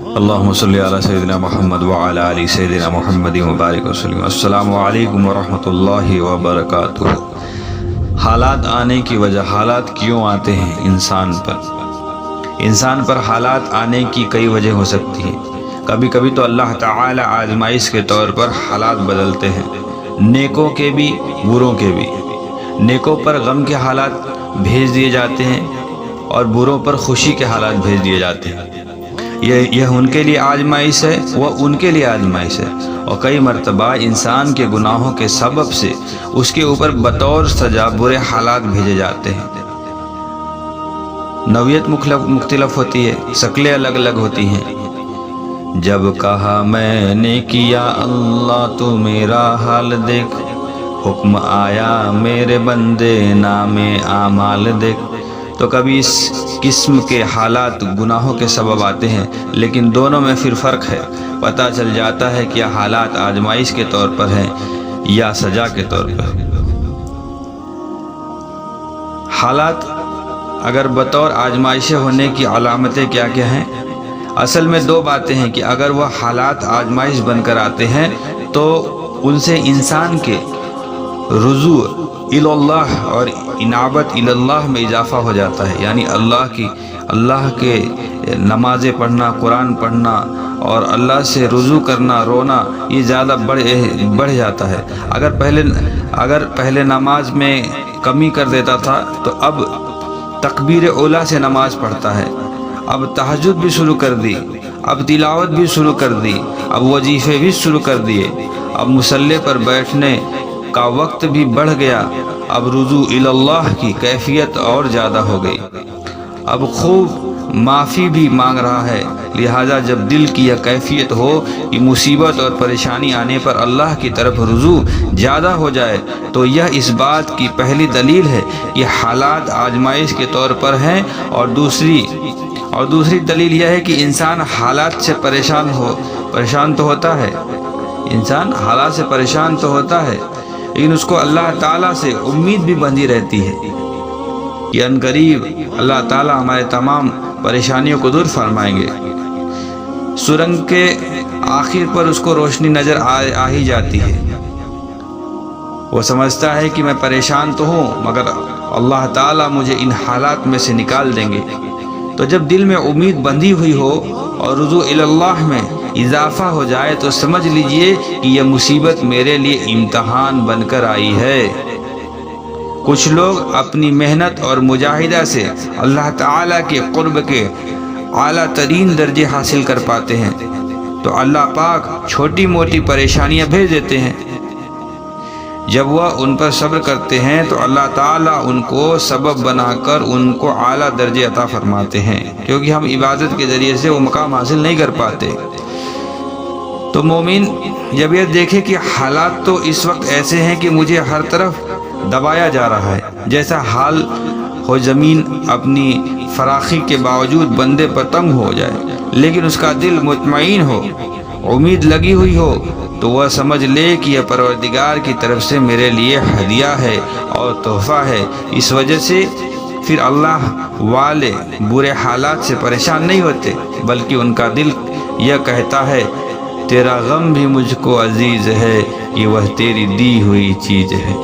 اللہم صلی علی سیدنا محمد وعلی آل سیدنا محمد مبارک وسلم۔ السلام علیکم ورحمۃ اللہ وبرکاتہ۔ حالات آنے کی وجہ، حالات کیوں آتے ہیں انسان پر؟ انسان پر حالات آنے کی کئی وجہ ہو سکتی ہیں۔ کبھی کبھی تو اللہ تعالی آزمائش کے طور پر حالات بدلتے ہیں، نیکوں کے بھی بروں کے بھی۔ نیکوں پر غم کے حالات بھیج دیے جاتے ہیں اور بروں پر خوشی کے حالات بھیج دیے جاتے ہیں۔ یہ ان کے لیے آزمائش ہے، وہ ان کے لیے آزمائش ہے، اور کئی مرتبہ انسان کے گناہوں کے سبب سے اس کے اوپر بطور سزا برے حالات بھیجے جاتے ہیں۔ نوعیت مختلف ہوتی ہے، شکلیں الگ الگ ہوتی ہیں۔ جب کہا میں نے کیا اللہ تو میرا حال دیکھ، حکم آیا میرے بندے نام اعمال دیکھ۔ تو کبھی اس قسم کے حالات گناہوں کے سبب آتے ہیں، لیکن دونوں میں پھر فرق ہے۔ پتہ چل جاتا ہے کہ حالات آزمائش کے طور پر ہیں یا سزا کے طور پر۔ حالات اگر بطور آزمائش ہونے کی علامتیں کیا کیا ہیں؟ اصل میں دو باتیں ہیں کہ اگر وہ حالات آزمائش بن کر آتے ہیں تو ان سے انسان کے رجوع اللہ اور انابت اللہ میں اضافہ ہو جاتا ہے، یعنی اللہ کے نمازیں پڑھنا، قرآن پڑھنا اور اللہ سے رجوع کرنا، رونا، یہ زیادہ بڑھ جاتا ہے۔ اگر پہلے نماز میں کمی کر دیتا تھا تو اب تکبیر اولیٰ سے نماز پڑھتا ہے، اب تہجد بھی شروع کر دی، اب تلاوت بھی شروع کر دی، اب وظیفے بھی شروع کر دیے، اب مصلی پر بیٹھنے کا وقت بھی بڑھ گیا، اب رجوع اللہ کی کیفیت اور زیادہ ہو گئی، اب خوب معافی بھی مانگ رہا ہے۔ لہٰذا جب دل کی یہ کیفیت ہو کہ مصیبت اور پریشانی آنے پر اللہ کی طرف رجوع زیادہ ہو جائے تو یہ اس بات کی پہلی دلیل ہے کہ حالات آزمائش کے طور پر ہیں، اور دوسری دلیل یہ ہے کہ انسان حالات سے پریشان تو ہوتا ہے، انسان حالات سے پریشان تو ہوتا ہے، لیکن اس کو اللہ تعالیٰ سے امید بھی بندھی رہتی ہے کہ عنقریب اللہ تعالیٰ ہمارے تمام پریشانیوں کو دور فرمائیں گے۔ سرنگ کے آخر پر اس کو روشنی نظر آ ہی جاتی ہے۔ وہ سمجھتا ہے کہ میں پریشان تو ہوں مگر اللہ تعالیٰ مجھے ان حالات میں سے نکال دیں گے۔ تو جب دل میں امید بندھی ہوئی ہو اور رجوع اللہ میں اضافہ ہو جائے تو سمجھ لیجئے کہ یہ مصیبت میرے لیے امتحان بن کر آئی ہے۔ کچھ لوگ اپنی محنت اور مجاہدہ سے اللہ تعالیٰ کے قرب کے اعلیٰ ترین درجے حاصل کر پاتے ہیں تو اللہ پاک چھوٹی موٹی پریشانیاں بھیج دیتے ہیں۔ جب وہ ان پر صبر کرتے ہیں تو اللہ تعالیٰ ان کو سبب بنا کر ان کو اعلیٰ درجے عطا فرماتے ہیں، کیونکہ ہم عبادت کے ذریعے سے وہ مقام حاصل نہیں کر پاتے۔ تو مومن جب یہ دیکھے کہ حالات تو اس وقت ایسے ہیں کہ مجھے ہر طرف دبایا جا رہا ہے، جیسا حال ہو زمین اپنی فراخی کے باوجود بندے پر تنگ ہو جائے، لیکن اس کا دل مطمئن ہو، امید لگی ہوئی ہو، تو وہ سمجھ لے کہ یہ پروردگار کی طرف سے میرے لیے ہدیہ ہے اور تحفہ ہے۔ اس وجہ سے پھر اللہ والے برے حالات سے پریشان نہیں ہوتے، بلکہ ان کا دل یہ کہتا ہے تیرا غم بھی مجھ کو عزیز ہے، کہ وہ تیری دی ہوئی چیز ہے۔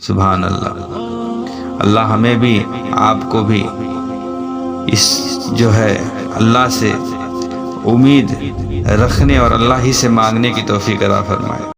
سبحان اللہ۔ اللہ ہمیں بھی آپ کو بھی اس اللہ سے امید رکھنے اور اللہ ہی سے مانگنے کی توفیق عطا فرمائے۔